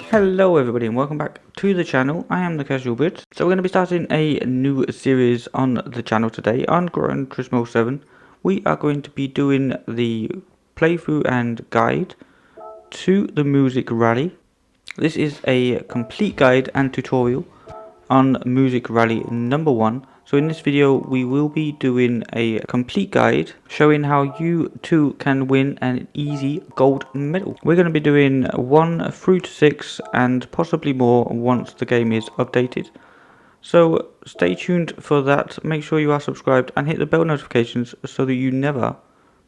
Hello everybody and welcome back to the channel. I am the Casual Brit. So we're going to be starting a new series on the channel today on Gran Turismo 7. We are going to be doing the playthrough and guide to the Music Rally. This is a complete guide and tutorial on Music Rally number 1. So in this video we will be doing a complete guide showing how you too can win an easy gold medal. We're going to be doing 1 through to 6 and possibly more once the game is updated. So stay tuned for that. Make sure you are subscribed and hit the bell notifications so that you never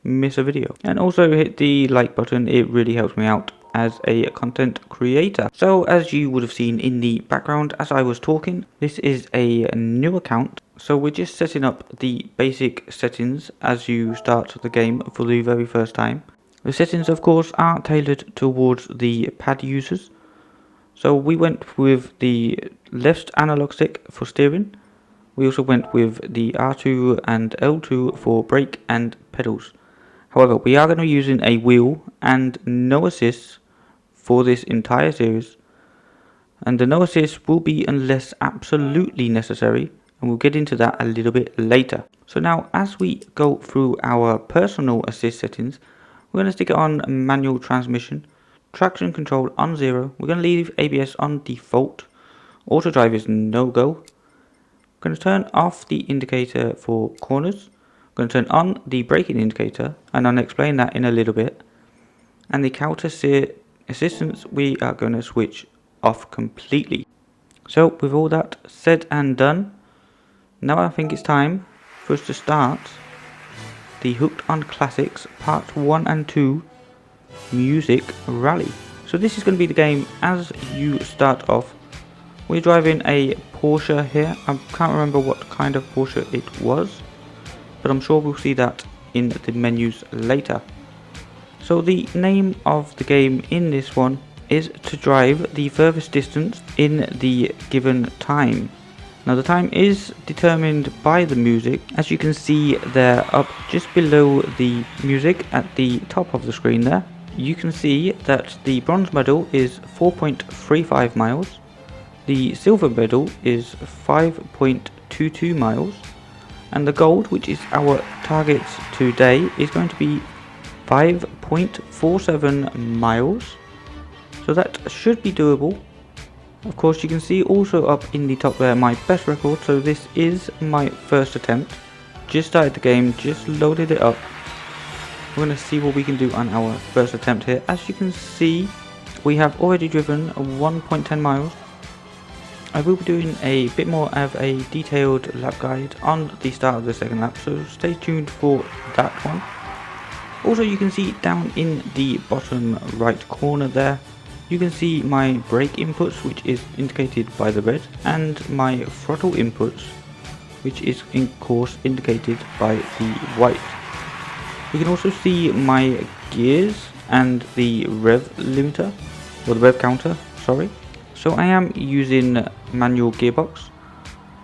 miss a video. And also hit the like button, it really helps me out as a content creator. So as you would have seen in the background as I was talking, this is a new account. So we're just setting up the basic settings as you start the game for the very first time. The settings of course are tailored towards the pad users. So we went with the left analog stick for steering. We also went with the R2 and L2 for brake and pedals. However, we are going to be using a wheel and no assists for this entire series. And the no assist will be unless absolutely necessary, and we'll get into that a little bit later. So now as we go through our personal assist settings, we're going to stick it on manual transmission, traction control on 0, we're going to leave ABS on default, auto drive is no go, we're going to turn off the indicator for corners, we're going to turn on the braking indicator, and I'll explain that in a little bit, and the counter steer assistance we are going to switch off completely. So with all that said and done, now I think it's time for us to start the Hooked on Classics Part 1 and 2 Music Rally. So this is going to be the game as you start off. We're driving a Porsche here. I can't remember what kind of Porsche it was, but I'm sure we'll see that in the menus later. So the name of the game in this one is to drive the furthest distance in the given time. Now the time is determined by the music. As you can see there up just below the music at the top of the screen there, you can see that the bronze medal is 4.35 miles, the silver medal is 5.22 miles, and the gold, which is our target today, is going to be 5.47 miles. So that should be doable. Of course you can see also up in the top there my best record, so this is my first attempt. Just started the game, just loaded it up. We're going to see what we can do on our first attempt here. As you can see, we have already driven 1.10 miles. I will be doing a bit more of a detailed lap guide on the start of the second lap, so stay tuned for that one. Also you can see down in the bottom right corner there, you can see my brake inputs, which is indicated by the red, and my throttle inputs, which is in course indicated by the white. You can also see my gears and the rev limiter, or the rev counter, sorry. So I am using manual gearbox,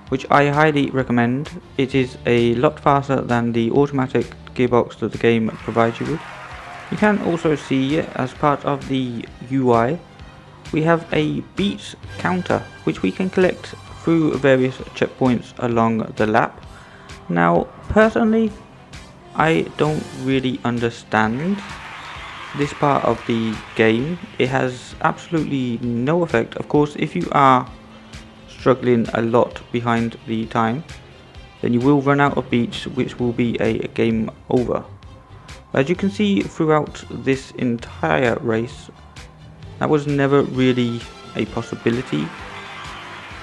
which I highly recommend. It is a lot faster than the automatic gearbox that the game provides you with. You can also see as part of the UI we have a beat counter which we can collect through various checkpoints along the lap. Now personally I don't really understand this part of the game. It has absolutely no effect. Of course if you are struggling a lot behind the time, then you will run out of beats, which will be a game over. As you can see throughout this entire race, that was never really a possibility.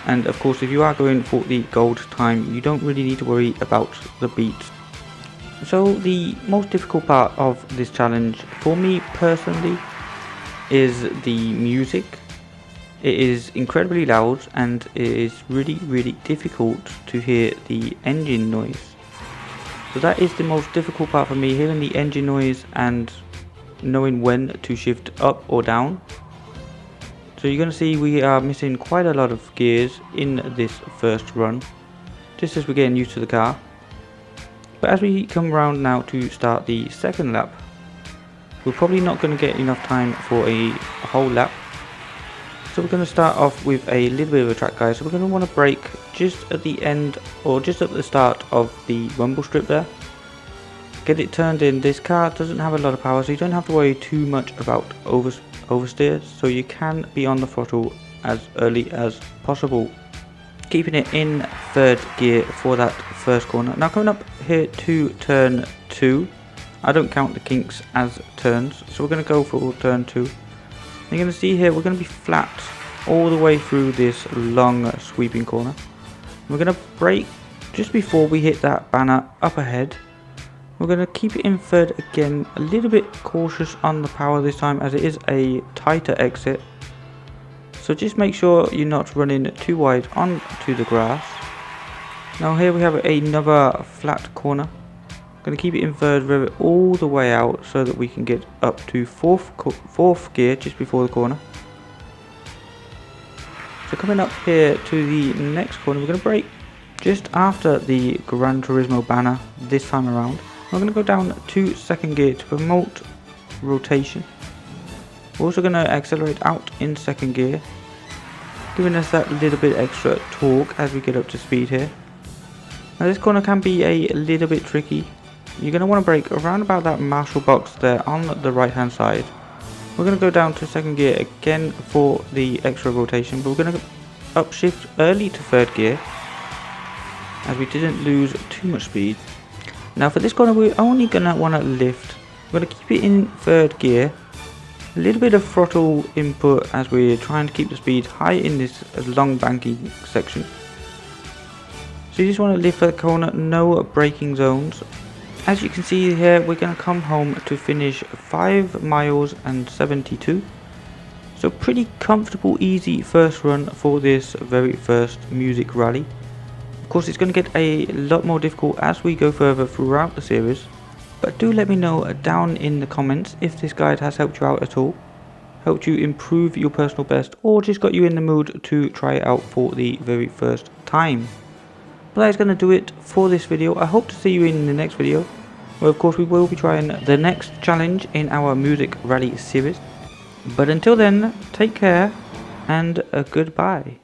And of course if you are going for the gold time, you don't really need to worry about the beats. So the most difficult part of this challenge for me personally is the music. It is incredibly loud and it is really difficult to hear the engine noise. So that is the most difficult part for me, hearing the engine noise and knowing when to shift up or down. So you're going to see we are missing quite a lot of gears in this first run, just as we're getting used to the car. But as we come around now to start the second lap, we're probably not going to get enough time for a whole lap. So we're going to start off with a little bit of a track, guys. So we're going to want to brake just at the end, or just at the start of the rumble strip there. Get it turned in. This car doesn't have a lot of power, so you don't have to worry too much about oversteer. So you can be on the throttle as early as possible, keeping it in third gear for that first corner. Now coming up here to turn 2, I don't count the kinks as turns, so we're going to go for turn 2. You're going to see here we're going to be flat all the way through this long sweeping corner. We're going to brake just before we hit that banner up ahead. We're going to keep it in third again, a little bit cautious on the power this time as it is a tighter exit. So just make sure you're not running too wide onto the grass. Now here we have another flat corner. Going to keep it in third, rev it all the way out so that we can get up to fourth gear just before the corner. So coming up here to the next corner, we're going to brake just after the Gran Turismo banner this time around. We're going to go down to second gear to promote rotation. We're also going to accelerate out in second gear, giving us that little bit extra torque as we get up to speed here. Now this corner can be a little bit tricky. You're going to want to brake around about that marshal box there on the right hand side. We're going to go down to second gear again for the extra rotation, but we're going to upshift early to third gear as we didn't lose too much speed. Now for this corner we're only going to want to lift. We're going to keep it in third gear. A little bit of throttle input as we're trying to keep the speed high in this long banking section. So you just want to lift that corner, no braking zones. As you can see here, we're going to come home to finish 5 miles and 72. So pretty comfortable, easy first run for this very first music rally. Of course it's going to get a lot more difficult as we go further throughout the series. But do let me know down in the comments if this guide has helped you out at all, helped you improve your personal best, or just got you in the mood to try it out for the very first time. But that is going to do it for this video. I hope to see you in the next video, where of course we will be trying the next challenge in our music rally series. But until then, take care and goodbye.